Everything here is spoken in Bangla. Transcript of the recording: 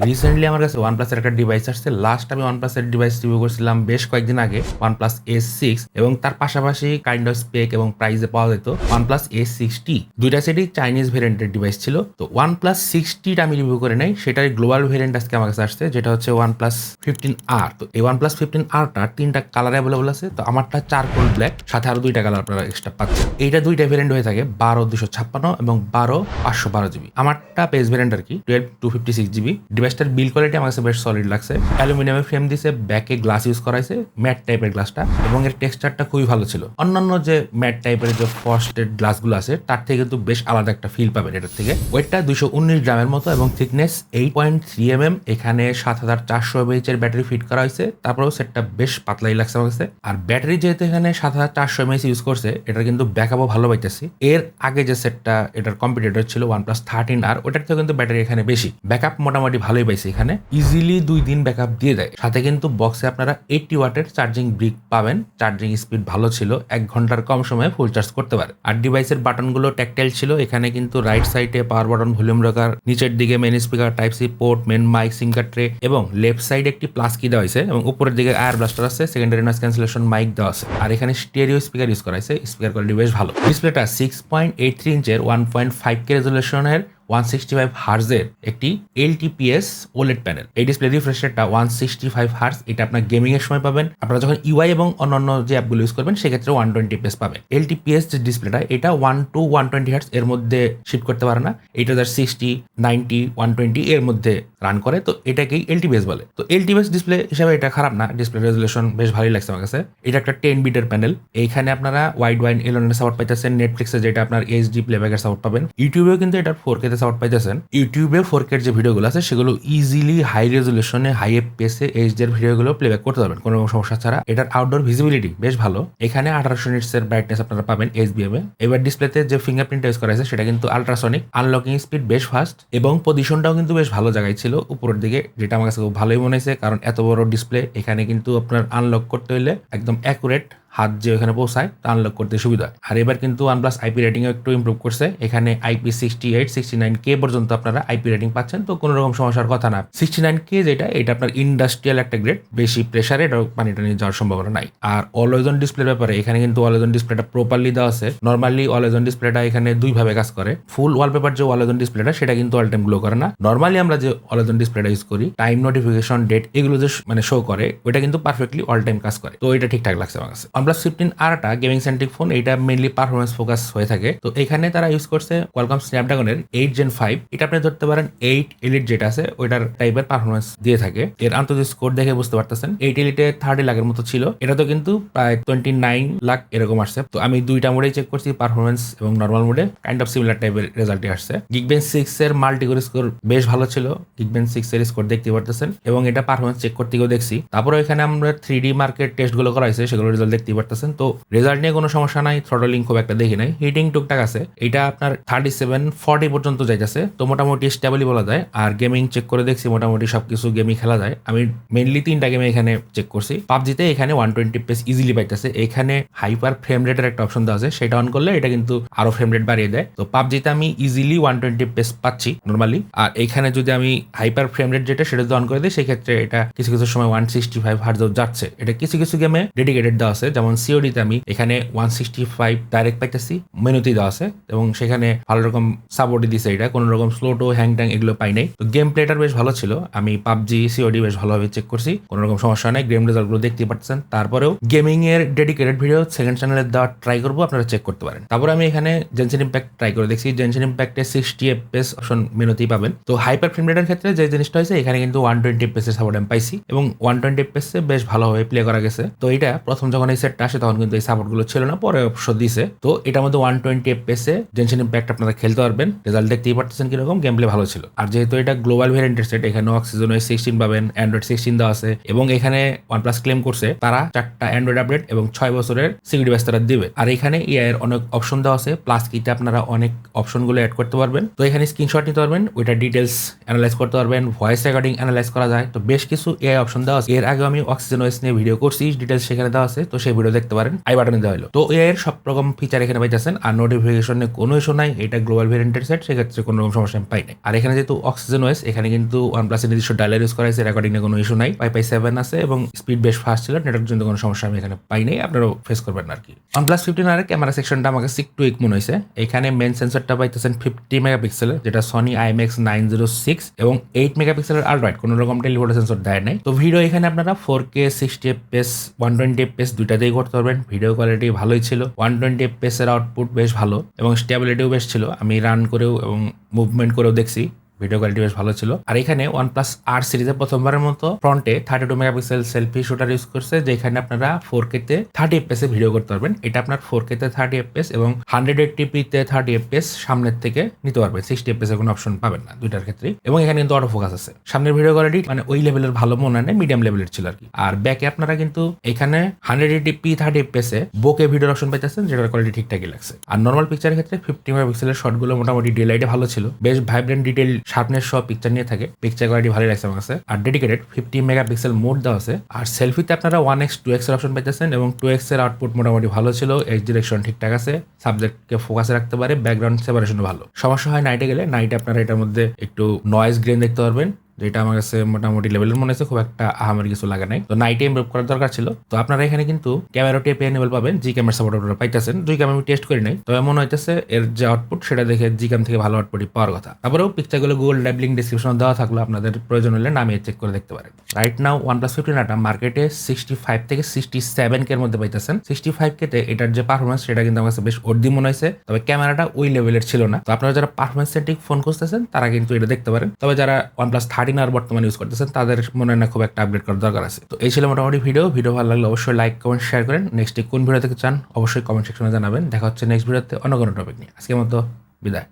রিসেন্টলি আমার কাছে OnePlus এর একটা ডিভাইস আসছে। লাস্ট আমি OnePlus এর ডিভাইস রিভিউ করছিলাম বেশ কয়েকদিন আগে, OnePlus S6, এবং তার পাশাপাশি কাইন্ড অফ স্পেক এবং প্রাইসে পাওয়া যেত OnePlus A60। দুইটা সেটই চাইনিজ ভেরিয়েন্টের ডিভাইস ছিল। তো OnePlus 60 টা আমি রিভিউ করে নাই, সেটার গ্লোবাল ভেরিয়েন্ট আজকে আমার কাছে আসছে, যেটা হচ্ছে OnePlus 15R। তো এই OnePlus 15R টার তিনটা কালার অ্যাভেলেবল আছে। তো আমারটা চারকোল ব্ল্যাক, সাথে আরো দুইটা কালার আপনারা এক্সট্রা পাচ্ছেন। এইটা দুইটা ভেরিয়েন্ট হয়ে থাকে 12/256 এবং 12/512 GB। আমারটা পেজ ভেরিয়েন্ট আর কি 12/256 GB। ডিভাইসটার বিল কোয়ালিটি আমার কাছে বেশ সলিড লাগছে। অ্যালুমিনিয়ামের ফ্রেম দিছে, ব্যাকে গ্লাস ইউজ করা হয়েছে, ম্যাট টাইপের গ্লাসটা, এবং এর টেক্সচারটা খুবই ভালো ছিল। অন্যান্য যে ম্যাট টাইপের যে ফ্রস্টেড গ্লাসগুলো আছে তার থেকে কিন্তু বেশ আলাদা একটা ফিল পাবেন এটার থেকে। ওয়েটটা 219 গ্রামের মতো এবং থিকনেস 8.3 mm। এখানে 7400 mAh এর ব্যাটারি ফিট করা হয়েছে। তারপরেও সেটটা বেশ পাতলাই লাগছে আমার কাছে। আর ব্যাটারি যেহেতু এখানে 7400 mAh ইউজ করছে, এটা কিন্তু ব্যাকআপও ভালো পাইতেছি। এর আগে যে সেটটা এটার কম্পিটিটর ছিল OnePlus 13R, ওটার থেকে কিন্তু ব্যাটারি এখানে বেশি। ব্যাকআপ মোটামুটি ভালোই পাইছে, এখানে ইজিলি 2 দিন ব্যাকআপ দিয়ে দেয়। সাথে কিন্তু বক্সে আপনারা 80 ওয়াটের চার্জিং ব্রিক পাবেন। চার্জিং স্পিড ভালো ছিল, 1 ঘন্টার কম সময়ে ফুল চার্জ করতে পারে। আর ডিভাইসের বাটনগুলো ট্যাকটাইল ছিল। এখানে কিন্তু রাইট সাইডে পাওয়ার বাটন, ভলিউম রকার, নিচের দিকে main speaker, type C port, main mic, SIM card tray, এবং লেফট সাইডে একটি প্লাস কি দেওয়া হয়েছে, এবং উপরের দিকে এয়ার ব্লাস্টার আছে, সেকেন্ডারি নয়েজ ক্যান্সেলেশন মাইক দেওয়া আছে। আর এখানে স্টেরিও স্পিকার ইউজ করা হয়েছে, স্পিকার কোয়ালিটি বেশ ভালো। ডিসপ্লেটা 6.83 ইঞ্চের 1.5K রেজলিউশনের 165 হার্জের একটি LTPS OLED প্যানেল। এই ডিসপ্লে রিফ্রেশ রেটটা 165 হার্জ। এটা আপনার গেমিং এর সময় পাবেন। আপনারা যখন UI এবং অন্যান্য যে অ্যাপগুলো ইউজ করবেন সেক্ষেত্রে 120 FPS পাবেন। LTPS যে ডিসপ্লেটা, এটা 1 to 120 হার্জ এর মধ্যে শিফট করতে পারে না। এটা 60, 90, 120 এর মধ্যে রান করে। তো এটাকেই LTPS বলে। তো LTPS ডিসপ্লে হিসাবে এটা খারাপ না, ডিসপ্লে রেজলিউশন বেশ ভালোই লাগছে আমার কাছে। এটা একটা 10 বিটের প্যানেল। এইখানে আপনারা ওয়াইড এলনের সাপোর্ট পাইতেছেন, নেটফ্লিক্সে যেটা আপনার HD প্লেব্যাকের সাপোর্ট পাবেন, ইউটিউবেও কিন্তু এটার 4K তে সাপোর্ট পাইতেছেন। ইউটিউবে 4K এর যে ভিডিওগুলো আছে সেগুলো ইজিলি হাই রেজলিউশনে, হাই এফপিএসে HD এর ভিডিওগুলো প্লেব্যাক করতে পারবেন কোনো সমস্যা ছাড়া। এটার আউটডোর ভিজিবিলিটি বেশ ভালো। এখানে 1800 নিটস এর ব্রাইটনেস আপনারা পাবেন HBM এ। এবার ডিসপ্লেতে যে ফিঙ্গারপ্রিন্ট ইউজ করা হয়েছে সেটা কিন্তু আল্ট্রাসনিক, আনলকিং স্পিড বেশ ফাস্ট, এবং পজিশনটাও কিন্তু বেশ ভালো জায়গায় ছিল উপরের দিকে, যেটা আমার কাছে খুব ভালোই মনে হয়েছে। কারণ এত বড় ডিসপ্লে, এখানে কিন্তু আপনার আনলক করতে হলে একদম অ্যাকুরেট হাত যে ওখানে পৌঁছায় তা আনলক করতে সুবিধা। আর এবার কিন্তু OnePlus IP রেটিং একটু ইমপ্রুভ করছে। এখানে IP68, 69K পর্যন্ত আপনারা IP রেটিং পাচ্ছেন। তো কোনো রকম সমস্যার কথা না। 69K যেটা, এটা আপনার ইন্ডাস্ট্রিয়াল একটা গ্রেড, বেশি প্রেসারে এটা পানিটা নিয়ে যাওয়ার সম্ভাবনা নাই। আর অলওয়েজ অন ডিসপ্লের ব্যাপারে, এখানে কিন্তু অলওয়েজ অন ডিসপ্লেটা প্রপারলি দেওয়া আছে। নর্মালি অলওয়েজ অন ডিসপ্লেটা এখানে দুই ভাবে কাজ করে। ফুল ওয়ালপেপার যে অলওয়েজ অন ডিসপ্লেটা, সেটা কিন্তু অল টাইম গ্লো করে না। নর্মালি আমরা যে অলওয়েজ অন ডিসপ্লেটা ইউজ করি, টাইম, নোটিফিকেশন, ডেট, এগুলো যে মানে শো করে, ওইটা কিন্তু পারফেক্টলি অল টাইম কাজ করে। তো এটা ঠিকঠাক লাগছে আমার কাছে। OnePlus 15R gaming centric phone, এটা মেইনলি পারফরমেন্স ফোকাস হয়ে থাকে। তো এখানে তারা ইউজ করছে Qualcomm Snapdragon-এর 8 Gen 5। এটা আপনি ধরতে পারেন 8 Elite যেটা আছে ওইটার টাইপের পারফরমেন্স দিয়ে থাকে। এর আন্তর্জাতিক স্কোর দেখে বুঝতে পারতেছেন 8 Elite 30 লাখের মতো ছিল, এটা তো কিন্তু প্রায় 29 লাখ এরকম আসছে। তো আমি দুইটা মোডেই চেক করছি, পারফরমেন্স এবং নর্মাল মোডে কাইন্ড অফ সিমিলার টাইপের রেজাল্টই আসছে। Geekbench 6 এর মাল্টিকোর স্কোর বেশ ভালো ছিল। Geekbench 6 এর স্কোর দেখতে পারতেছেন, এবং এটা পারফরমেন্স চেক করতে গিয়েও দেখছি। তারপরে এখানে আমরা 3D মার্কেট টেস্ট গুলো করা হয়েছে, সেগুলো রেজাল্ট দেখতে পারতেছেন। তো রেজাল্ট নিয়ে কোনো সমস্যা নাই, থ্রটলিং খুব একটা দেখি নাই, হিটিং টুকটাক আছে। এটা আপনার 37-40 পর্যন্ত যাইতেছে, তো মোটামুটি স্টেবলই বলা যায়। আর গেমিং চেক করে দেখছি মোটামুটি সবকিছু গেমই খেলা যায়। আমি মেইনলি 3টা গেমে এখানে চেক করছি। পাবজিতে এখানে 120 FPS ইজিলি পাইতেছে। এখানে হাইপার ফ্রেম রেটের একটা অপশন দেওয়া আছে, সেটা অন করলে এটা কিন্তু আরো ফ্রেম রেট বাড়িয়ে দেয়। তো পাবজিতে আমি ইজিলি 120 FPS পাচ্ছি নর্মালি। আর এখানে যদি আমি হাইপার ফ্রেম রেট যেটা, সেটা যদি অন করে দিই, সেক্ষেত্রে এটা কিছু কিছু সময় 165 হার্টজও যাচ্ছে। এটা কিছু কিছু গেমে ডেডিকেটেড দেওয়া আছে, যেমন COD-তে আমি এখানে 165 ডাইরেক্ট পাইতেছি, মেনুতেই দেওয়া আছে, এবং সেখানে ভালো রকম সাপোর্টই দিছে। এটা কোনো রকম স্লো টো হ্যাং ট্যাং এগুলো পাই নাই। তো গেম প্লেটার বেশ ভালো ছিল। আমি পাবজি, COD বেশ ভালোভাবে চেক করছি, কোনো রকম সমস্যা নাই। গেম রেজাল্ট গুলো দেখতে পাচ্ছেন। তারপরেও গেমিং এর ডেডিকেটেড ভিডিও সেকেন্ড চ্যানেলে দেওয়া ট্রাই করবো, আপনারা চেক করতে পারেন। তারপরে আমি এখানে জেনসেন ইম্প্যাক্ট ট্রাই করে দেখছি। জেনসেন ইম্প্যাক্টে 60 FPS অপশন মেনুতেই পাবেন। তো হাইপার ফ্রেম রেটের ক্ষেত্রে যে জিনিসটা হয়েছে, এখানে কিন্তু 120 FPS এর সাপোর্ট আমি পাইছি, এবং 120 FPS এ বেশ ভালোভাবে প্লে করা গেছে। তো এটা প্রথম যখন এই সেটটা আসে তখন কিন্তু এই সাপোর্ট গুলো ছিল না, পরে অবশ্য দিছে। তো এটার মধ্যে 120 FPS এ জেনসেন ইম্প্যাক্ট আপনারা খেলতে পারবেন। রেজাল্ট দেখতেই পারতেছেন কিরকম, গেম প্লে ভালো ছিল। আর যেহেতু এটা গ্লোবাল ভেরিয়েন্টের সেট, এখানে অক্সিজেন OS 16 পাবেন, অ্যান্ড্রয়েড 16 দেওয়া আছে, এবং এখানে OnePlus ক্লেম করছে তারা 4টা অ্যান্ড্রয়েড আপডেট এবং 6 বছরের সিকিউরিটি ডিভাইস তারা দিবে। আর এখানে AI এর অনেক অপশন দেওয়া আছে, প্লাস কিতে আপনারা অনেক অপশনগুলো অ্যাড করতে পারবেন। তো এখানে স্ক্রিনশট নিতে পারবেন, ওইটা ডিটেলস অ্যানালাইজ করতে পারবেন, ভয়েস রেকর্ডিং অ্যানালাইজ করা যায়। তো বেশ কিছু AI অপশন দেওয়া আছে। এর আগে আমি অক্সিজেন OS নিয়ে ভিডিও করছি, ডিটেলস সেখানে দেওয়া আছে। তো সেই ভিডিও দেখতে পারেন, আই বাটনে দেওয়া হলো। তো এর সব রকম ফিচার এখানে পাইতেছেন, আর নোটিফিকেশনে কোনো ইস্যু নাই। এটা গ্লোবাল ভেরিয়েন্টের সেট, সেক্ষেত্রে কোনো রকম সমস্যা আমি পাই নাই। আর এখানে যেহেতু অক্সিজেন ওয়েস, এখানে কিন্তু OnePlus এর নিজস্ব ডায়ালার ইউজ করা হয়েছে, রেকর্ডিং এ কোনো ইস্যু নাই। Wi-Fi 7 আছে এবং স্পিড বেশ ফাস্ট ছিল, নেটওয়ার্ক জন্য কোনো সমস্যা আমি এখানে পাই নাই, আপনারাও ফেস করবেন না আর কি। OnePlus 15 আর ক্যামেরা সেকশনটা আমাকে একটু উইক মনে হয়েছে। এখানে মেন সেন্সরটা পাইতেছেন 50 মেগাপিক্সেলের, যেটা সনি IMX 906 এবং 8 মেগাপিক্সেলের আলট্রা, কোনো রকম টেলিফোটো সেন্সর দেয় নাই। তো ভিডিও এখানে আপনারা 4K 60 FPS 120 FPS দুইটাতেই করতে পারবেন। ভিডিও কোয়ালিটি ভালোই ছিল, 120 FPS এর আউটপুট বেশ ভালো এবং স্টেবিলিটিও বেশ ছিল। আমি রান করেও এবং মুভমেন্ট করেও দেখছি, ভিডিও কোয়ালিটি বেশ ভালো ছিল। আর এখানে OnePlus R সিরিজে প্রথমবারের মতো ফ্রন্টে 32 মেগাপিক্সেল সেলফি শুটার ইউজ করছে, যেখানে আপনারা 4K তে 30 FPS এ ভিডিও করতে পারবেন। এটা আপনার 4K তে 30 FPS এবং 180p তে 30 FPS সামনের থেকে নিতে পারবেন। 60 FPS এর কোনো অপশন পাবেন না দুইটার ক্ষেত্রেই। এবং এখানে কিন্তু অটো ফোকাস আছে। সামনের ভিডিও কোয়ালিটি মানে ওই লেভেলের ভালো মনে হয় না, মিডিয়াম লেভেলের ছিল আর কি। আর ব্যাকে আপনারা কিন্তু এখানে 180p 30 FPS এ বোকে ভিডিওর অপশন পাইতেছেন, যেটার কোয়ালিটি ঠিকঠাকই লাগছে। আর নর্মাল পিকচারের ক্ষেত্রে 50 মেগাপিক্সেলের শটগুলো মোটামুটি ডেলাইটে ভালো ছিল, বেশ ভাইব্রেন্ট ডিটেইল শার্পনেস সহ পিকচার নিয়ে থাকে। পিকচার কোয়ালিটি ভালোই লাগছে আমার কাছে। আর ডেডিকেটেড 50 মেগাপিক্সেল মোড দেওয়া আছে। আর সেলফিতে আপনারা 1x 2x এর অপশন পাইতেছেন এবং 2x এর আউটপুট মোটামুটি ভালো ছিল, এজ ডিরেকশন ঠিকঠাক আছে, সাবজেক্টকে ফোকাসে রাখতে পারে, ব্যাকগ্রাউন্ড সেপারেশনও ভালো। সমস্যা হয় নাইটে গেলে, নাইটে আপনারা এটার মধ্যে একটু নয়েজ গ্রেন দেখতে পারবেন, যেটা আমার কাছে মোটামুটি লেভেলের মনে হচ্ছে, খুব একটা আহামের কিছু লাগে নাই। তো নাইটে ইমপ্রুভ করার দরকার ছিল। তো আপনারা এখানে কিন্তু ক্যামেরা টেপে এনেবল পাবেন, জি ক্যামেরা সাপোর্ট আপনারা পাইতেছেন। দুই ক্যামেরা আমি টেস্ট করি নাই, তবে মনে হইতেছে এর যে আউটপুট সেটা দেখে জি ক্যাম থেকে ভালো আউটপুটই পাওয়ার কথা। তারপরেও পিকচারগুলো গুগল ড্রাইভ লিঙ্ক ডিসক্রিপশনে দেওয়া থাকলো, আপনাদের প্রয়োজন হলে নামিয়ে চেক করে দেখতে পারেন। রাইট নাও OnePlus 15 আটা মার্কেটে 65 থেকে 67K এর মধ্যে পাইতেছেন। 65K তে এটার যে পারফরমেন্স সেটা কিন্তু আমার কাছে বেশ অর্ধি মনে হয়েছে, তবে ক্যামেরাটা ওই লেভেলের ছিল না। তো আপনারা যারা পারফরমেন্স সেন্ট্রিক ফোন খুঁজতেছেন তারা কিন্তু এটা দেখতে পারেন। তবে যারা OnePlus 13 আর বর্তমানে ইউজ করতেছেন তাদের মনে হয় না খুব একটা আপডেট করার দরকার আছে। তো এই ছিল মোটামুটি ভিডিও ভালো লাগলে অবশ্যই লাইক কমেন্ট শেয়ার করেন। নেক্সট কোন ভিডিও থেকে চান অবশ্যই কমেন্ট সেকশনে জানাবেন। দেখা হচ্ছে নেক্সট ভিডিওতে অন্য কোনো টপিক নিয়ে। আজকের মতো বিদায়।